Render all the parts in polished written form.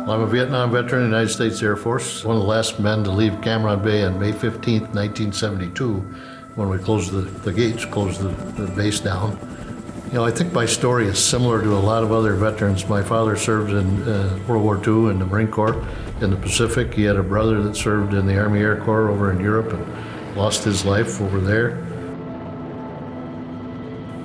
I'm a Vietnam veteran in the United States Air Force, one of the last men to leave Cam Bay on May 15th, 1972, when we closed the gates, closed the base down. You know, I think my story is similar to a lot of other veterans. My father served in World War II in the Marine Corps in the Pacific. He had a brother that served in the Army Air Corps over in Europe and lost his life over there.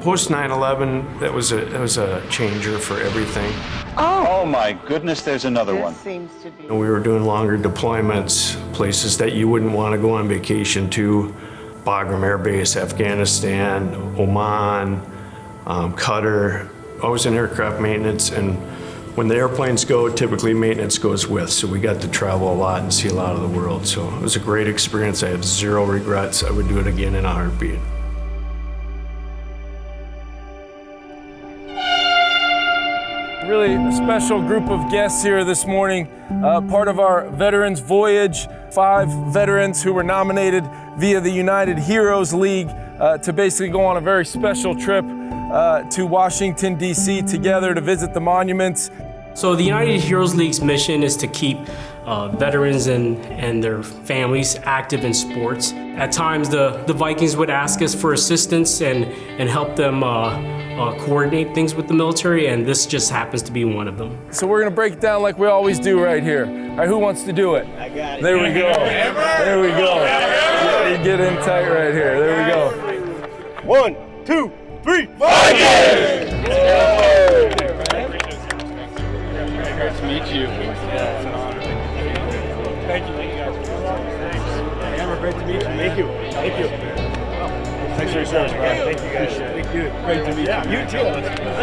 Post 9/11, that was a changer for everything. Oh my goodness, there's another one. Seems to be. We were doing longer deployments, places that you wouldn't want to go on vacation to. Bagram Air Base, Afghanistan, Oman, Qatar. I was in aircraft maintenance, and when the airplanes go, typically maintenance goes with. So we got to travel a lot and see a lot of the world. So it was a great experience. I have zero regrets. I would do it again in a heartbeat. Really a special group of guests here this morning, part of our Veterans Voyage, 5 veterans who were nominated via the United Heroes League to basically go on a very special trip to Washington, D.C. together to visit the monuments. So the United Heroes League's mission is to keep veterans and their families active in sports. At times the Vikings would ask us for assistance and help them coordinate things with the military, and this just happens to be one of them. So we're gonna break it down like we always do right here. All right, who wants to do it? I got it. There we go. There we go. You get in tight right here. There we go. 1, 2, 3, Vikings! Great to meet you. Yeah, it's an honor. Thank you. Amber, great to meet you. Thank you. Thank you. Thanks for your service, bro. Thank you guys. Thank you. Great to meet you. You too.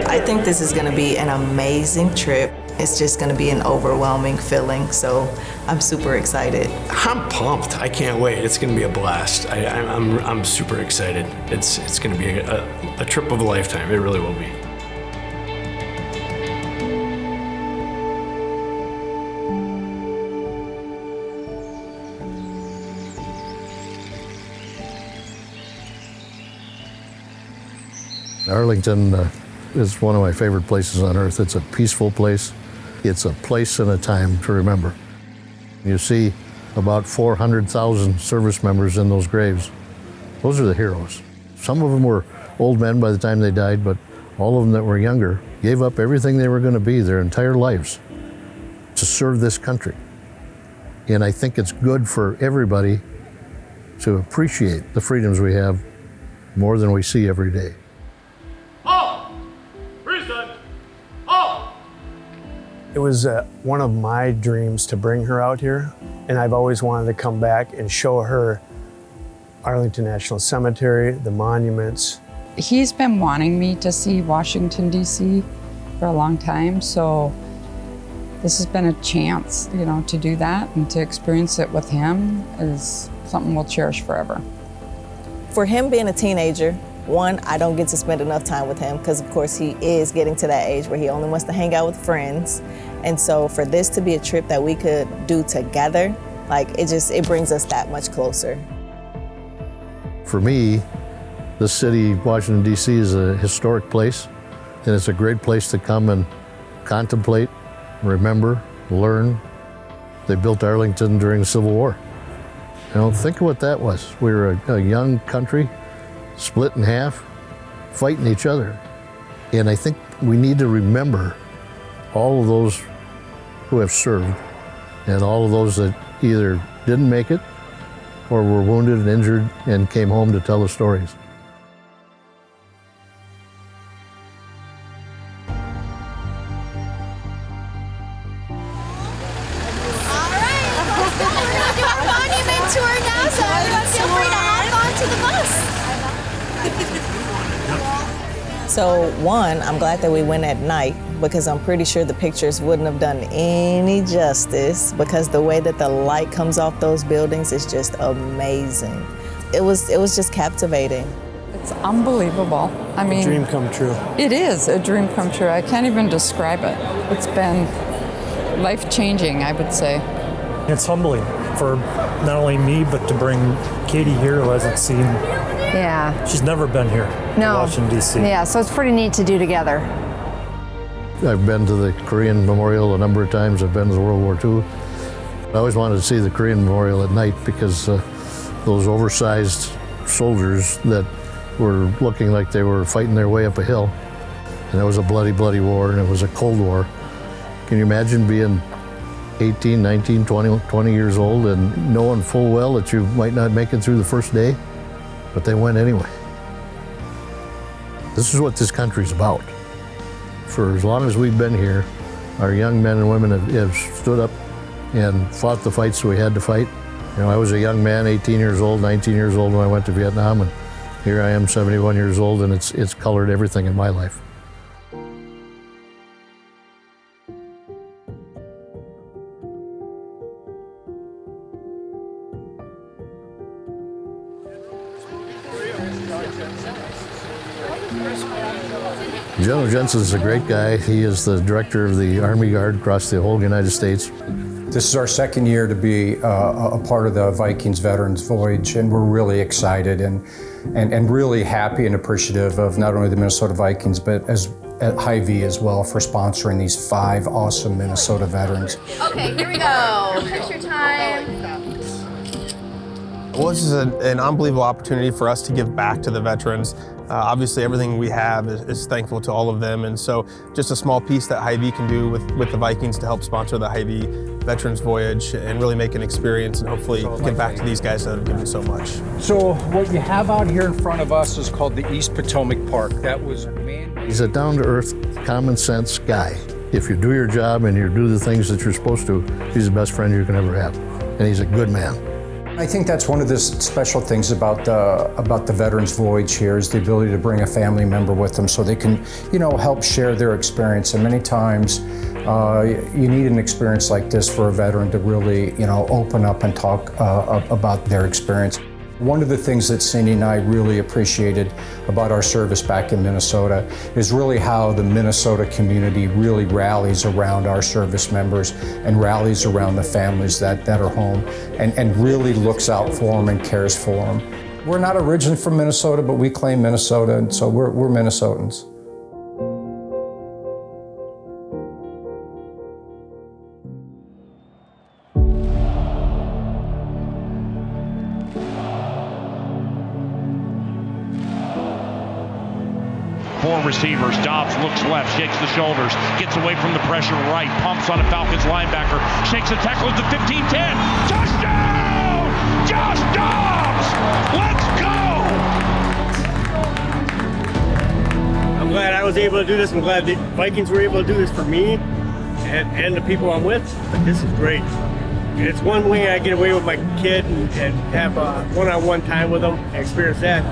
I think this is going to be an amazing trip. It's just going to be an overwhelming feeling, so I'm super excited. I'm pumped. I can't wait. It's going to be a blast. I'm super excited. It's going to be a trip of a lifetime. It really will be. Arlington is one of my favorite places on earth. It's a peaceful place. It's a place and a time to remember. You see about 400,000 service members in those graves. Those are the heroes. Some of them were old men by the time they died, but all of them that were younger gave up everything they were going to be their entire lives to serve this country. And I think it's good for everybody to appreciate the freedoms we have more than we see every day. It was one of my dreams to bring her out here, and I've always wanted to come back and show her Arlington National Cemetery, the monuments. He's been wanting me to see Washington, D.C. for a long time, so this has been a chance, you know, to do that and to experience it with him is something we'll cherish forever. For him being a teenager, one, I don't get to spend enough time with him because, of course, he is getting to that age where he only wants to hang out with friends. And so for this to be a trip that we could do together, like it brings us that much closer. For me, this city, Washington, D.C. is a historic place, and it's a great place to come and contemplate, remember, learn. They built Arlington during the Civil War. You know, think of what that was. We were a young country, split in half, fighting each other. And I think we need to remember all of those who have served and all of those that either didn't make it or were wounded and injured and came home to tell the stories. So one, I'm glad that we went at night because I'm pretty sure the pictures wouldn't have done any justice because the way that the light comes off those buildings is just amazing. It was just captivating. It's unbelievable. I mean, A dream come true. it is a dream come true. I can't even describe it. It's been life-changing, I would say. It's humbling for not only me, but to bring Katie here who hasn't seen. Yeah. She's never been here. No. Washington, D.C. Yeah, so it's pretty neat to do together. I've been to the Korean Memorial a number of times. I've been to the World War II. I always wanted to see the Korean Memorial at night because those oversized soldiers that were looking like they were fighting their way up a hill. And it was a bloody, bloody war, and it was a Cold War. Can you imagine being 18, 19, 20 years old and knowing full well that you might not make it through the first day? But they went anyway. This is what this country's about. For as long as we've been here, our young men and women have stood up and fought the fights we had to fight. You know, I was a young man, 18 years old, 19 years old when I went to Vietnam, and here I am, 71 years old, and it's colored everything in my life. General Jensen's a great guy. He is the director of the Army Guard across the whole United States. This is our second year to be a part of the Vikings Veterans Voyage, and we're really excited and really happy and appreciative of not only the Minnesota Vikings, but at Hy-Vee as well for sponsoring these 5 awesome Minnesota veterans. Okay, here we go. Picture time. Well, this is an unbelievable opportunity for us to give back to the veterans. Obviously, everything we have is thankful to all of them, and so just a small piece that Hy-Vee can do with the Vikings to help sponsor the Hy-Vee Veterans Voyage and really make an experience and hopefully give back to these guys that have given so much. So what you have out here in front of us is called the East Potomac Park. That was He's a down-to-earth, common-sense guy. If you do your job and you do the things that you're supposed to, he's the best friend you can ever have, and he's a good man. I think that's one of the special things about the Veterans Voyage here is the ability to bring a family member with them so they can, help share their experience. And many times you need an experience like this for a veteran to really, open up and talk about their experience. One of the things that Cindy and I really appreciated about our service back in Minnesota is really how the Minnesota community really rallies around our service members and rallies around the families that are home and really looks out for them and cares for them. We're not originally from Minnesota, but we claim Minnesota, and so we're Minnesotans. Four receivers. Dobbs looks left, shakes the shoulders, gets away from the pressure right, pumps on a Falcons linebacker, shakes a tackle at the 15-10. Touchdown! Josh Dobbs! Let's go! I'm glad I was able to do this. I'm glad the Vikings were able to do this for me and the people I'm with. But this is great. And it's one way I get away with my kid and have a one-on-one time with them and experience that.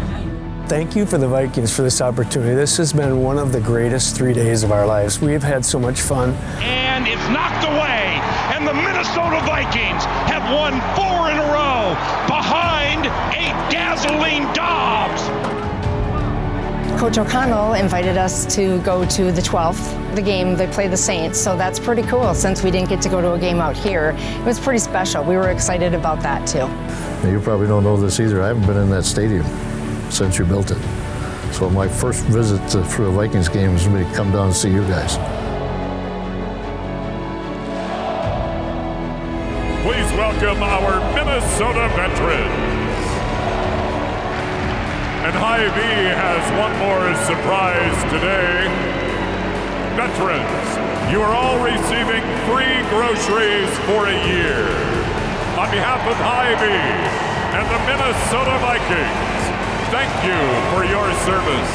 Thank you for the Vikings for this opportunity. This has been one of the greatest 3 days of our lives. We have had so much fun. And it's knocked away, and the Minnesota Vikings have won 4 in a row behind a dazzling Dobbs. Coach O'Connell invited us to go to the 12th, the game they play the Saints, so that's pretty cool since we didn't get to go to a game out here. It was pretty special. We were excited about that too. Now, you probably don't know this either. I haven't been in that stadium since you built it. So my first visit for a Vikings game was me to come down and see you guys. Please welcome our Minnesota veterans. And Hy-Vee has one more surprise today. Veterans, you are all receiving free groceries for a year. On behalf of Hy-Vee and the Minnesota Vikings, thank you for your service.